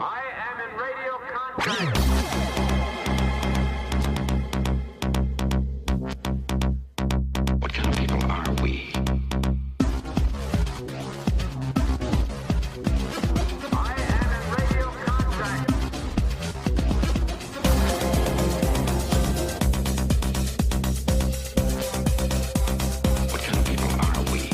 I am in radio contact. What kind of people are we? I am in radio contact. What kind of people are we?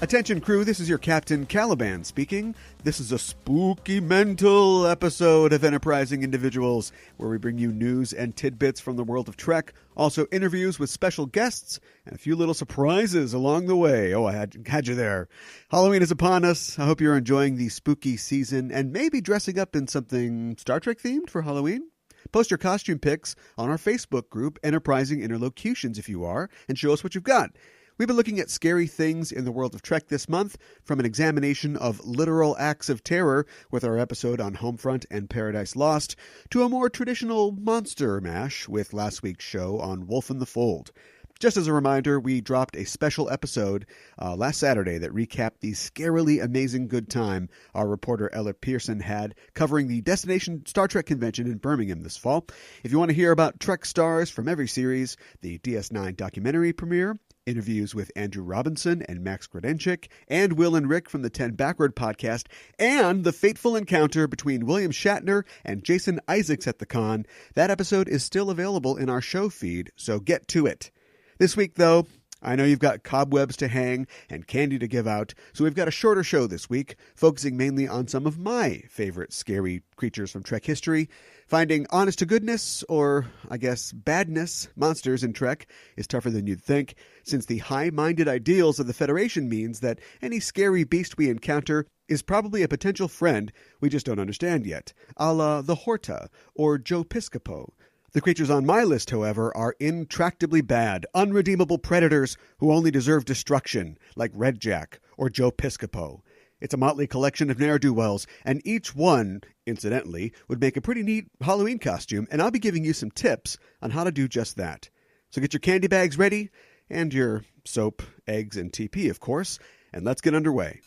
Attention crew, this is your Captain Caliban speaking. This is a spooky mental episode of Enterprising Individuals, where we bring you news and tidbits from the world of Trek, also interviews with special guests, and a few little surprises along the way. Oh, I had you there. Halloween is upon us. I hope you're enjoying the spooky season and maybe dressing up in something Star Trek themed for Halloween. Post your costume pics on our Facebook group, Enterprising Interlocutions, if you are, and show us what you've got. We've been looking at scary things in the world of Trek this month, from an examination of literal acts of terror with our episode on Homefront and Paradise Lost, to a more traditional monster mash with last week's show on Wolf in the Fold. Just as a reminder, we dropped a special episode last Saturday that recapped the scarily amazing good time our reporter Ella Pearson had covering the Destination Star Trek convention in Birmingham this fall. If you want to hear about Trek stars from every series, the DS9 documentary premiere, interviews with Andrew Robinson and Max Grodenchik, and Will and Rick from the 10 Backward podcast, and the fateful encounter between William Shatner and Jason Isaacs at the con, that episode is still available in our show feed, so get to it. This week, though, I know you've got cobwebs to hang and candy to give out, so we've got a shorter show this week, focusing mainly on some of my favorite scary creatures from Trek history. Finding honest-to-goodness, or, I guess, badness, monsters in Trek is tougher than you'd think, since the high-minded ideals of the Federation means that any scary beast we encounter is probably a potential friend we just don't understand yet, a la the Horta or Joe Piscopo. The creatures on my list, however, are intractably bad, unredeemable predators who only deserve destruction, like Red Jack or Joe Piscopo. It's a motley collection of ne'er-do-wells, and each one, incidentally, would make a pretty neat Halloween costume, and I'll be giving you some tips on how to do just that. So get your candy bags ready, and your soap, eggs, and TP, of course, and let's get underway.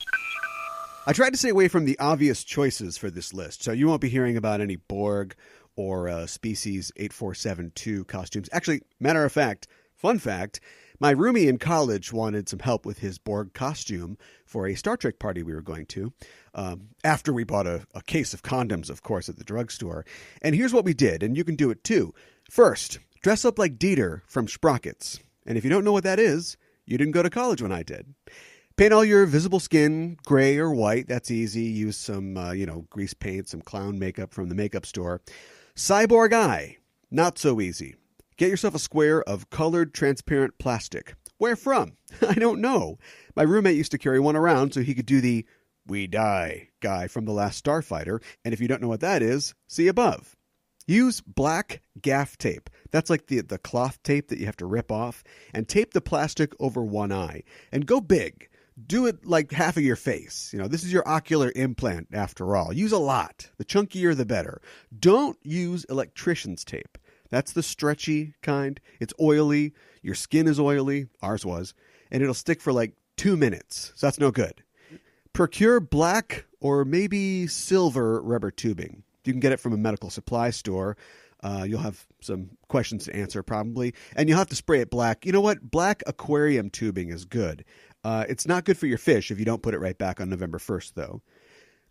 I tried to stay away from the obvious choices for this list, so you won't be hearing about any Borg or Species 8472 costumes. Actually, matter of fact, fun fact, my roomie in college wanted some help with his Borg costume for a Star Trek party we were going to, after we bought a case of condoms, of course, at the drugstore. And here's what we did, and you can do it too. First, dress up like Dieter from Sprockets. And if you don't know what that is, you didn't go to college when I did. Paint all your visible skin gray or white. That's easy. Use some, grease paint, some clown makeup from the makeup store. Cyborg eye. Not so easy. Get yourself a square of colored transparent plastic. Where from? I don't know. My roommate used to carry one around so he could do the "We Die" guy from The Last Starfighter, and if you don't know what that is, see above. Use black gaff tape. That's like the cloth tape that you have to rip off, and tape the plastic over one eye. And go big. Do it like half of your face. This is your ocular implant after all. Use a lot. The chunkier, the better. Don't use electrician's tape. That's the stretchy kind. It's oily. Your skin is oily. Ours was. And it'll stick for like 2 minutes. So that's no good. Procure black or maybe silver rubber tubing. You can get it from a medical supply store. You'll have some questions to answer probably. And you'll have to spray it black. You know what? Black aquarium tubing is good. It's not good for your fish if you don't put it right back on November 1st, though.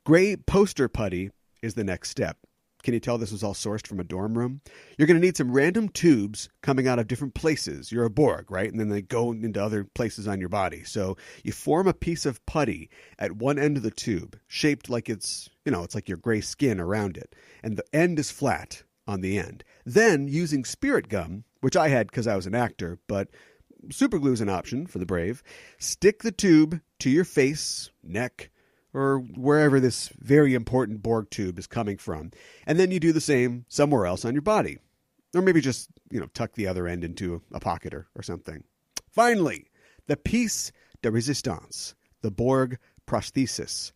Gray poster putty is the next step. Can you tell this was all sourced from a dorm room? You're going to need some random tubes coming out of different places. You're a Borg, right? And then they go into other places on your body. So you form a piece of putty at one end of the tube, shaped like it's like your gray skin around it. And the end is flat on the end. Then, using spirit gum, which I had because I was an actor, but super glue is an option for the brave, stick the tube to your face, neck, or wherever this very important Borg tube is coming from. And then you do the same somewhere else on your body. Or maybe just, tuck the other end into a pocket or something. Finally, the piece de resistance, the Borg prosthesis.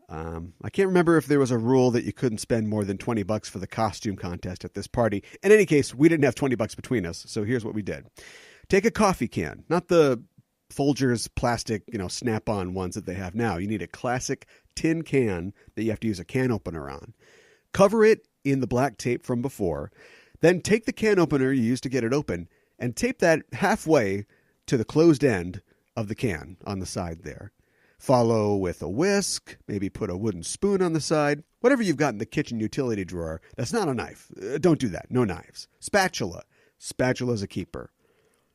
I can't remember if there was a rule that you couldn't spend more than $20 for the costume contest at this party. In any case, we didn't have $20 between us, so here's what we did. Take a coffee can, not the Folgers plastic, snap-on ones that they have now. You need a classic tin can that you have to use a can opener on. Cover it in the black tape from before. Then take the can opener you used to get it open and tape that halfway to the closed end of the can on the side there. Follow with a whisk, maybe put a wooden spoon on the side. Whatever you've got in the kitchen utility drawer, that's not a knife. Don't do that. No knives. Spatula. Spatula's a keeper.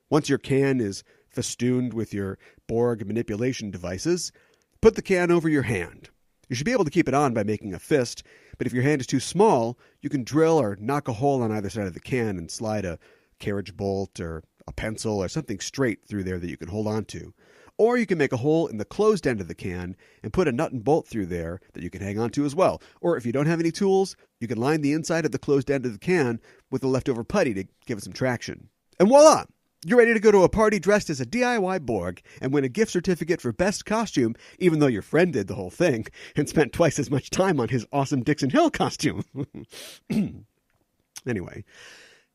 Once your can is festooned with your Borg manipulation devices, put the can over your hand. You should be able to keep it on by making a fist, but if your hand is too small, you can drill or knock a hole on either side of the can and slide a carriage bolt or a pencil or something straight through there that you can hold on to. Or you can make a hole in the closed end of the can and put a nut and bolt through there that you can hang on to as well. Or if you don't have any tools, you can line the inside of the closed end of the can with a leftover putty to give it some traction. And voila! You're ready to go to a party dressed as a DIY Borg and win a gift certificate for best costume, even though your friend did the whole thing and spent twice as much time on his awesome Dixon Hill costume. Anyway,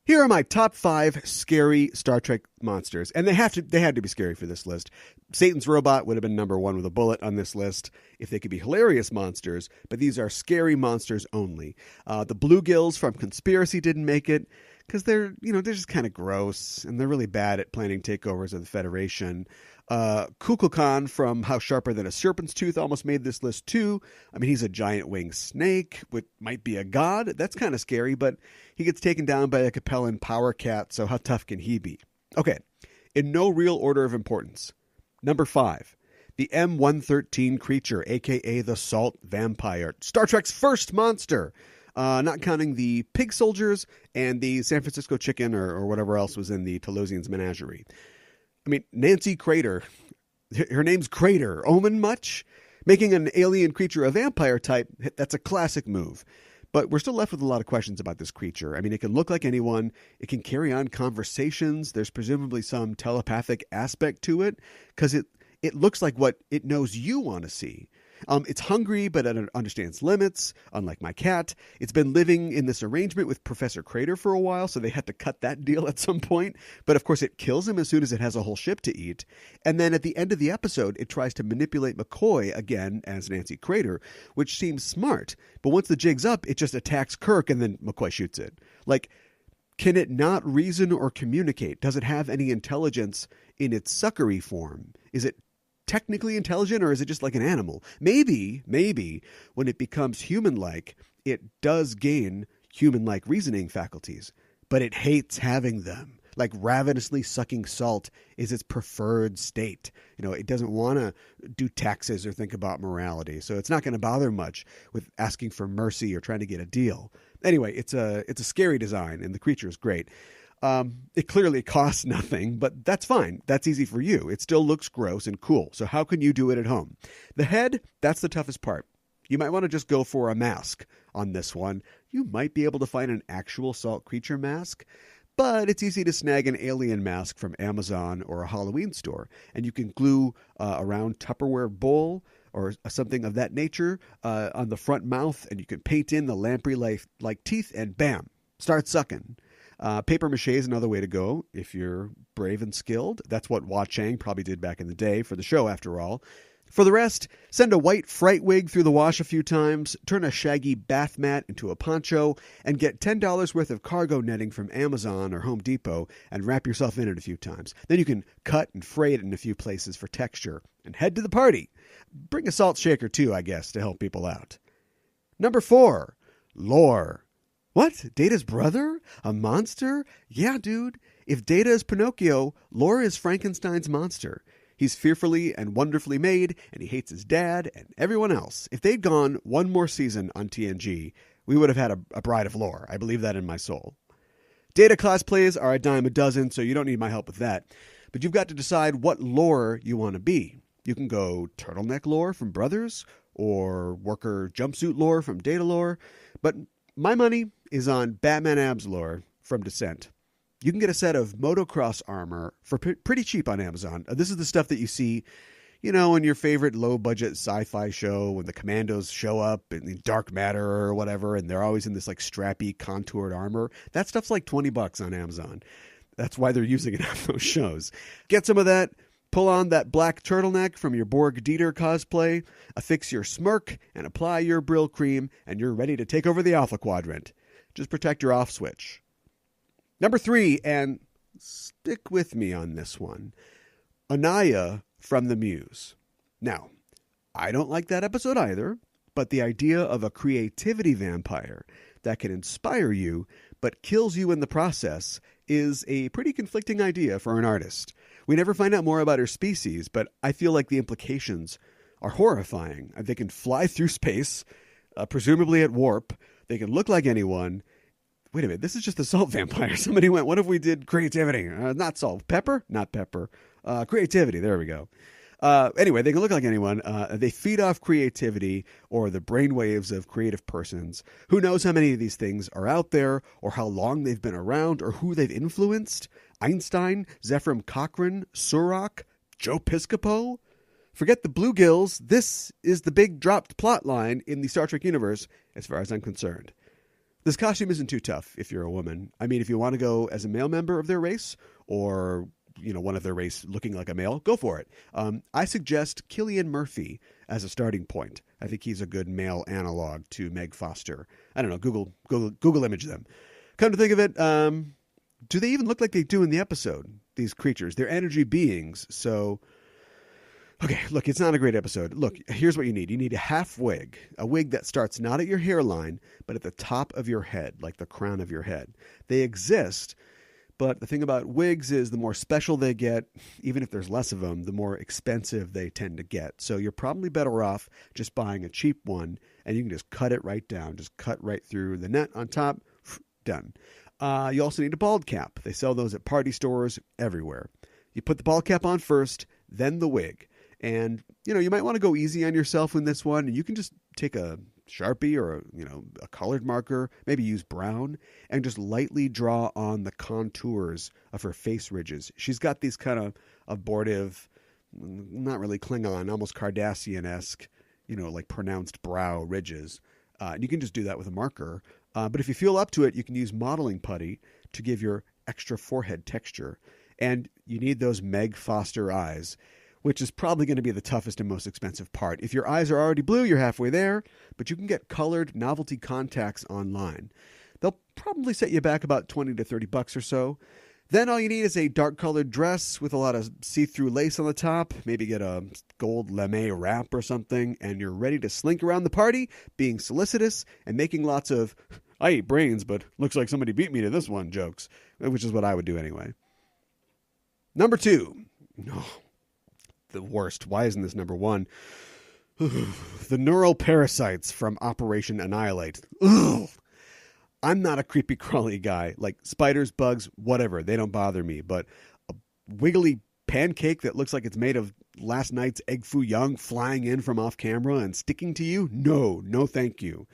here are my top 5 scary Star Trek monsters, and they had to be scary for this list. Satan's robot would have been number 1 with a bullet on this list if they could be hilarious monsters, but these are scary monsters only. The bluegills from Conspiracy didn't make it because they're just kind of gross, and they're really bad at planning takeovers of the Federation. Kukulkan from How Sharper Than a Serpent's Tooth almost made this list too. I mean, he's a giant winged snake, which might be a god. That's kind of scary, but he gets taken down by a Capellan power cat, so how tough can he be? Okay, in no real order of importance. Number 5, the M113 creature, a.k.a. the Salt Vampire, Star Trek's first monster. Not counting the pig soldiers and the San Francisco chicken or whatever else was in the Talosian's menagerie. I mean, Nancy Crater, her name's Crater. Omen much? Making an alien creature a vampire type, that's a classic move. But we're still left with a lot of questions about this creature. I mean, it can look like anyone. It can carry on conversations. There's presumably some telepathic aspect to it because it looks like what it knows you want to see. It's hungry, but it understands limits, unlike my cat. It's been living in this arrangement with Professor Crater for a while, so they had to cut that deal at some point. But of course, it kills him as soon as it has a whole ship to eat. And then at the end of the episode, it tries to manipulate McCoy again as Nancy Crater, which seems smart. But once the jig's up, it just attacks Kirk, and then McCoy shoots it. Like, can it not reason or communicate? Does it have any intelligence in its suckery form? Is it technically intelligent, or is it just like an animal? Maybe when it becomes human-like, it does gain human-like reasoning faculties, but it hates having them. Like ravenously sucking salt is its preferred state. It doesn't want to do taxes or think about morality, so it's not going to bother much with asking for mercy or trying to get a deal. Anyway, it's a scary design, and the creature is great. It clearly costs nothing, but that's fine. That's easy for you. It still looks gross and cool. So how can you do it at home? The head, that's the toughest part. You might want to just go for a mask on this one. You might be able to find an actual salt creature mask, but it's easy to snag an alien mask from Amazon or a Halloween store, and you can glue a round Tupperware bowl or something of that nature on the front mouth, and you can paint in the lamprey-like teeth, and bam, start sucking. Paper mache is another way to go if you're brave and skilled. That's what Hua Chang probably did back in the day for the show, after all. For the rest, send a white fright wig through the wash a few times, turn a shaggy bath mat into a poncho, and get $10 worth of cargo netting from Amazon or Home Depot and wrap yourself in it a few times. Then you can cut and fray it in a few places for texture and head to the party. Bring a salt shaker too, I guess, to help people out. Number 4, lore. What? Data's brother? A monster? Yeah, dude. If Data is Pinocchio, Lore is Frankenstein's monster. He's fearfully and wonderfully made, and he hates his dad and everyone else. If they'd gone one more season on TNG, we would have had a Bride of Lore. I believe that in my soul. Data cosplays are a dime a dozen, so you don't need my help with that. But you've got to decide what lore you want to be. You can go turtleneck lore from Brothers, or worker jumpsuit lore from Data lore, but my money is on Batman abs lore from Descent. You can get a set of motocross armor for pretty cheap on Amazon. This is the stuff that you see, in your favorite low-budget sci-fi show when the commandos show up in Dark Matter or whatever, and they're always in this strappy, contoured armor. That stuff's like $20 on Amazon. That's why they're using it on those shows. Get some of that. Pull on that black turtleneck from your Borg Dieter cosplay, affix your smirk, and apply your Brill cream, and you're ready to take over the Alpha Quadrant. Just protect your off switch. Number 3, and stick with me on this one, Anaya from the Muse. Now, I don't like that episode either, but the idea of a creativity vampire that can inspire you but kills you in the process is a pretty conflicting idea for an artist. We never find out more about her species, but I feel like the implications are horrifying. They can fly through space, presumably at warp. They can look like anyone. Wait a minute, this is just a salt vampire. Somebody went, what if we did creativity? Not salt. Pepper? Not pepper. Creativity, there we go. Anyway, they can look like anyone. They feed off creativity or the brainwaves of creative persons. Who knows how many of these things are out there, or how long they've been around, or who they've influenced? Einstein, Zephram Cochrane, Surak, Joe Piscopo? Forget the bluegills. This is the big dropped plot line in the Star Trek universe, as far as I'm concerned. This costume isn't too tough if you're a woman. I mean, if you want to go as a male member of their race, or one of their race looking like a male, go for it. I suggest Cillian Murphy as a starting point. I think he's a good male analog to Meg Foster. I don't know. Google image them. Come to think of it, do they even look like they do in the episode? These creatures, they're energy beings. So, okay, look, it's not a great episode. Look, here's what you need. You need a half wig, a wig that starts not at your hairline, but at the top of your head, like the crown of your head. They exist. But the thing about wigs is the more special they get, even if there's less of them, the more expensive they tend to get. So you're probably better off just buying a cheap one, and you can just cut it right down. Just cut right through the net on top. Done. You also need a bald cap. They sell those at party stores everywhere. You put the bald cap on first, then the wig. And, you might want to go easy on yourself in this one. And you can just take a Sharpie or, a colored marker, maybe use brown, and just lightly draw on the contours of her face ridges. She's got these kind of abortive, not really Klingon, almost Cardassian-esque, like pronounced brow ridges. And you can just do that with a marker. But if you feel up to it, you can use modeling putty to give your extra forehead texture. And you need those Meg Foster eyes, which is probably going to be the toughest and most expensive part. If your eyes are already blue, you're halfway there, but you can get colored novelty contacts online. They'll probably set you back about $20 to $30 or so. Then all you need is a dark-colored dress with a lot of see-through lace on the top. Maybe get a gold lame wrap or something, and you're ready to slink around the party, being solicitous and making lots of, I eat brains, but looks like somebody beat me to this one jokes, which is what I would do anyway. Number 2. Oh, the worst. Why isn't this number 1? The neural parasites from Operation Annihilate. Ugh. I'm not a creepy crawly guy. Like spiders, bugs, whatever. They don't bother me. But a wiggly pancake that looks like it's made of last night's egg foo young flying in from off camera and sticking to you? No thank you.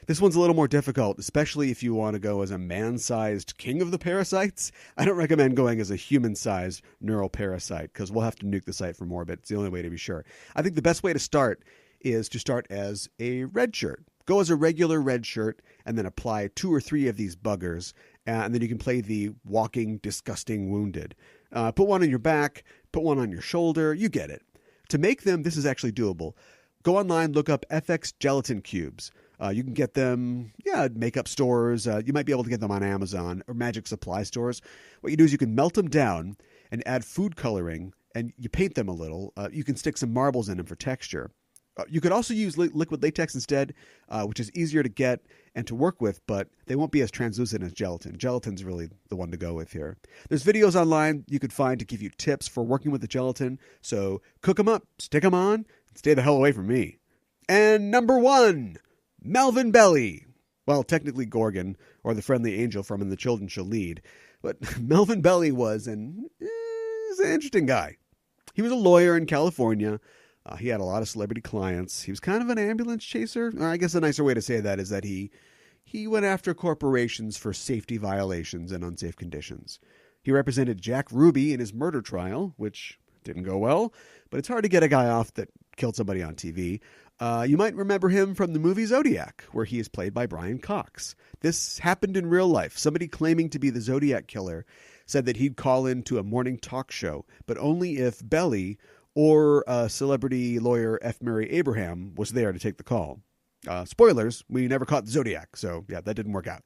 This one's a little more difficult, especially if you want to go as a man-sized king of the parasites. I don't recommend going as a human-sized neural parasite because we'll have to nuke the site for more, but it's the only way to be sure. I think the best way to start is to start as a red shirt. Go as a regular red shirt and then apply 2 or 3 of these buggers, and then you can play the walking, disgusting wounded. Put one on your back, put one on your shoulder. You get it. To make them, this is actually doable. Go online, look up FX gelatin cubes. You can get them, makeup stores. You might be able to get them on Amazon or magic supply stores. What you do is you can melt them down and add food coloring, and you paint them a little. You can stick some marbles in them for texture. You could also use liquid latex instead, which is easier to get and to work with, but they won't be as translucent as gelatin. Gelatin's really the one to go with here. There's videos online you could find to give you tips for working with the gelatin. So cook them up, stick them on, and stay the hell away from me. And number 1, Melvin Belly. Well, technically Gorgon, or the friendly angel from And the Children Shall Lead. But Melvin Belly was an interesting guy. He was a lawyer in California. He had a lot of celebrity clients. He was kind of an ambulance chaser. Or I guess a nicer way to say that is that he went after corporations for safety violations and unsafe conditions. He represented Jack Ruby in his murder trial, which didn't go well, but it's hard to get a guy off that killed somebody on TV. You might remember him from the movie Zodiac, where he is played by Brian Cox. This happened in real life. Somebody claiming to be the Zodiac killer said that he'd call into a morning talk show, but only if Belly or celebrity lawyer F. Murray Abraham was there to take the call. Spoilers, we never caught the Zodiac, so yeah, that didn't work out.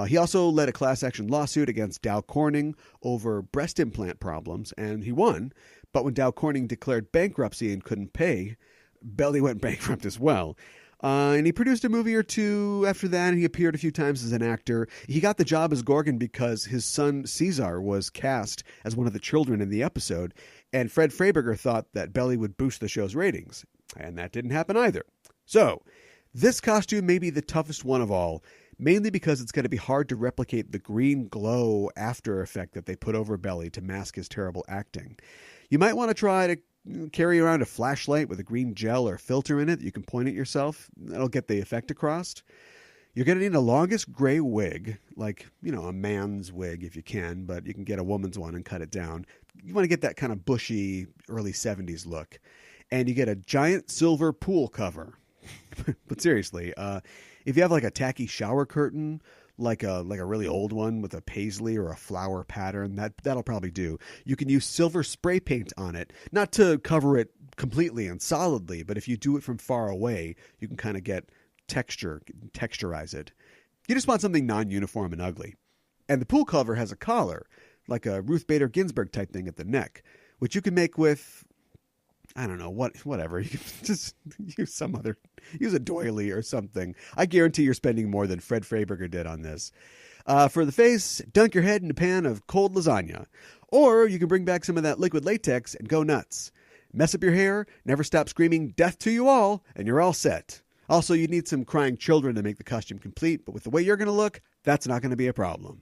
He also led a class action lawsuit against Dow Corning over breast implant problems, and he won. But when Dow Corning declared bankruptcy and couldn't pay, Belly went bankrupt as well. And he produced a movie or two after that, and he appeared a few times as an actor. He got the job as Gorgon because his son Caesar was cast as one of the children in the episode, and Fred Freiberger thought that Belly would boost the show's ratings. And that didn't happen either. So, this costume may be the toughest one of all, mainly because it's going to be hard to replicate the green glow after effect that they put over Belly to mask his terrible acting. You might want to try to carry around a flashlight with a green gel or filter in it that you can point at yourself. That'll get the effect across. You're going to need a longest gray wig, like, a man's wig if you can, but you can get a woman's one and cut it down. You want to get that kind of bushy early 70s look. And you get a giant silver pool cover. But seriously, if you have like a tacky shower curtain, like a really old one with a paisley or a flower pattern, that'll probably do. You can use silver spray paint on it, not to cover it completely and solidly, but if you do it from far away, you can kind of get texturize it. You just want something non-uniform and ugly. And the pool cover has a collar, like a Ruth Bader Ginsburg type thing at the neck, which you can make with, I don't know, whatever. You can just use a doily or something. I guarantee you're spending more than Fred Freiberger did on this. For the face, dunk your head in a pan of cold lasagna. Or you can bring back some of that liquid latex and go nuts. Mess up your hair, never stop screaming death to you all, and you're all set. Also, you need some crying children to make the costume complete, but with the way you're going to look, that's not going to be a problem.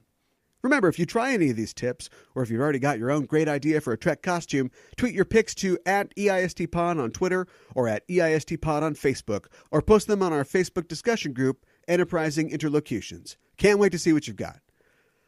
Remember, if you try any of these tips, or if you've already got your own great idea for a Trek costume, tweet your pics to @EISTPod on Twitter or @EISTPod on Facebook, or post them on our Facebook discussion group, Enterprising Interlocutions. Can't wait to see what you've got.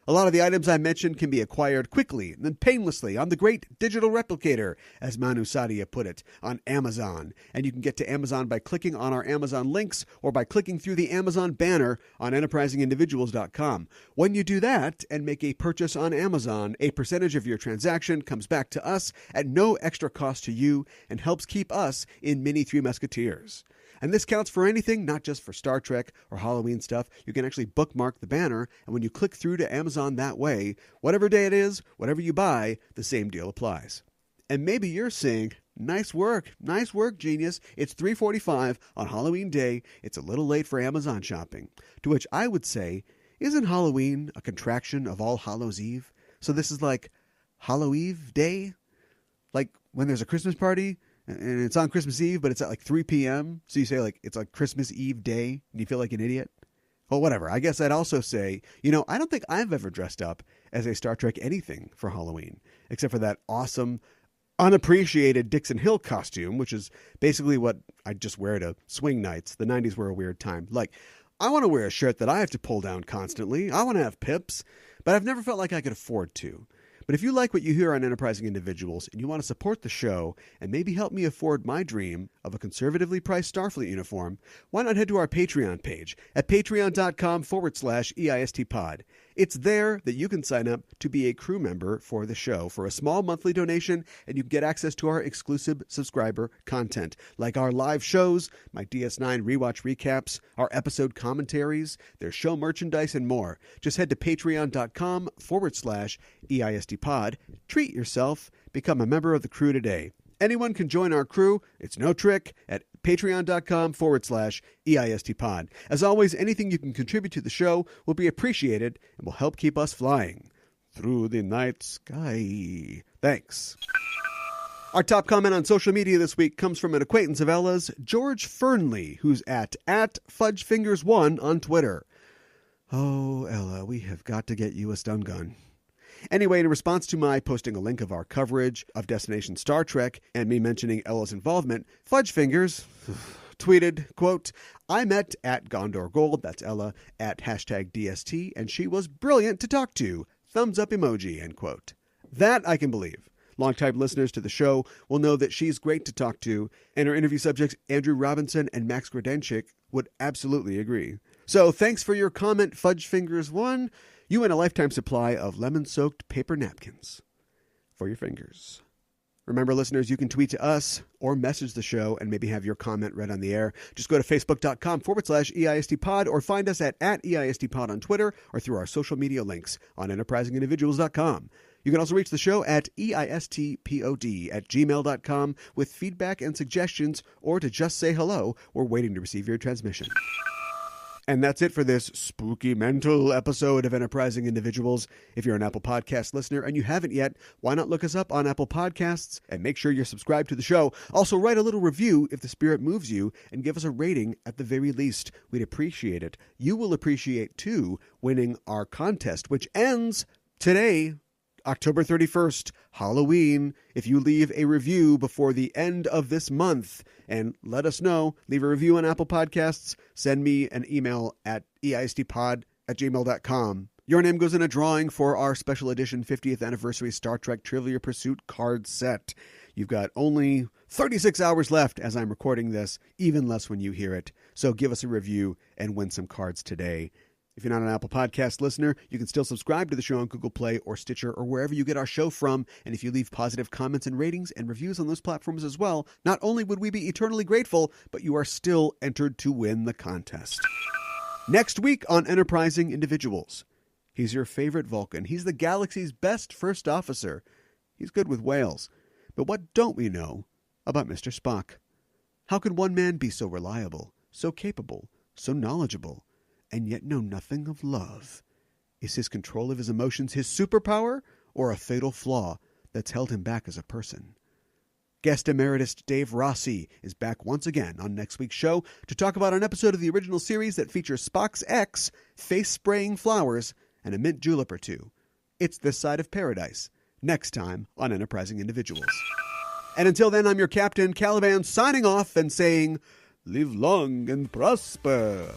A lot of the items I mentioned can be acquired quickly and then painlessly on the great digital replicator, as Manu Sadia put it, on Amazon. And you can get to Amazon by clicking on our Amazon links or by clicking through the Amazon banner on enterprisingindividuals.com. When you do that and make a purchase on Amazon, a percentage of your transaction comes back to us at no extra cost to you and helps keep us in Mini Three Musketeers. And this counts for anything, not just for Star Trek or Halloween stuff. You can actually bookmark the banner, and when you click through to Amazon that way, whatever day it is, whatever you buy, the same deal applies. And maybe you're saying, nice work, genius. It's 3:45 on Halloween Day. It's a little late for Amazon shopping. To which I would say, isn't Halloween a contraction of All Hallows Eve? So this is like Hallow Eve Day? Like when there's a Christmas party? And it's on Christmas Eve, but it's at like 3 p.m. So you say like it's like Christmas Eve day and you feel like an idiot? Well, whatever. I guess I'd also say, I don't think I've ever dressed up as a Star Trek anything for Halloween, except for that awesome, unappreciated Dixon Hill costume, which is basically what I just wear to swing nights. The 90s were a weird time. Like, I want to wear a shirt that I have to pull down constantly. I want to have pips, but I've never felt like I could afford to. But if you like what you hear on Enterprising Individuals and you want to support the show and maybe help me afford my dream of a conservatively priced Starfleet uniform, why not head to our Patreon page at patreon.com/EISTpod. It's there that you can sign up to be a crew member for the show for a small monthly donation, and you can get access to our exclusive subscriber content, like our live shows, my DS9 rewatch recaps, our episode commentaries, their show merchandise, and more. Just head to patreon.com/EISTpod. Treat yourself. Become a member of the crew today. Anyone can join our crew. It's no trick at patreon.com/EISTpod. As always, anything you can contribute to the show will be appreciated and will help keep us flying through the night sky. Thanks. Our top comment on social media this week comes from an acquaintance of Ella's, George Fernley, who's at @FudgeFingers1 on Twitter. Oh, Ella, we have got to get you a stun gun. Anyway, in response to my posting a link of our coverage of Destination Star Trek and me mentioning Ella's involvement, Fudgefingers tweeted, quote, I met at Gondor Gold, that's Ella, at #DST, and she was brilliant to talk to. Thumbs up emoji, end quote. That I can believe. Longtime listeners to the show will know that she's great to talk to, and her interview subjects Andrew Robinson and Max Grodenchik would absolutely agree. So thanks for your comment, Fudgefingers1. you win a lifetime supply of lemon-soaked paper napkins for your fingers. Remember, listeners, you can tweet to us or message the show and maybe have your comment read on the air. Just go to facebook.com/EISTpod or find us at EISTpod on Twitter or through our social media links on enterprisingindividuals.com. You can also reach the show at EISTPOD@gmail.com with feedback and suggestions or to just say hello. We're waiting to receive your transmission. And that's it for this spooky mental episode of Enterprising Individuals. If you're an Apple Podcast listener and you haven't yet, why not look us up on Apple Podcasts and make sure you're subscribed to the show. Also, write a little review if the spirit moves you and give us a rating at the very least. We'd appreciate it. You will appreciate, too, winning our contest, which ends today, October 31st, Halloween. If you leave a review before the end of this month and let us know, leave a review on Apple Podcasts, send me an email at eistpod@gmail.com. Your name goes in a drawing for our special edition 50th anniversary Star Trek Trivia Pursuit card set. You've got only 36 hours left as I'm recording this, even less when you hear it. So give us a review and win some cards today. If you're not an Apple Podcast listener, you can still subscribe to the show on Google Play or Stitcher or wherever you get our show from. And if you leave positive comments and ratings and reviews on those platforms as well, not only would we be eternally grateful, but you are still entered to win the contest. Next week on Enterprising Individuals, he's your favorite Vulcan. He's the galaxy's best first officer. He's good with whales. But what don't we know about Mr. Spock? How can one man be so reliable, so capable, so knowledgeable, and yet know nothing of love? Is his control of his emotions his superpower or a fatal flaw that's held him back as a person? Guest emeritus Dave Rossi is back once again on next week's show to talk about an episode of the original series that features Spock's ex face-spraying flowers and a mint julep or two. It's This Side of Paradise, next time on Enterprising Individuals. And until then, I'm your Captain Caliban signing off and saying, live long and prosper.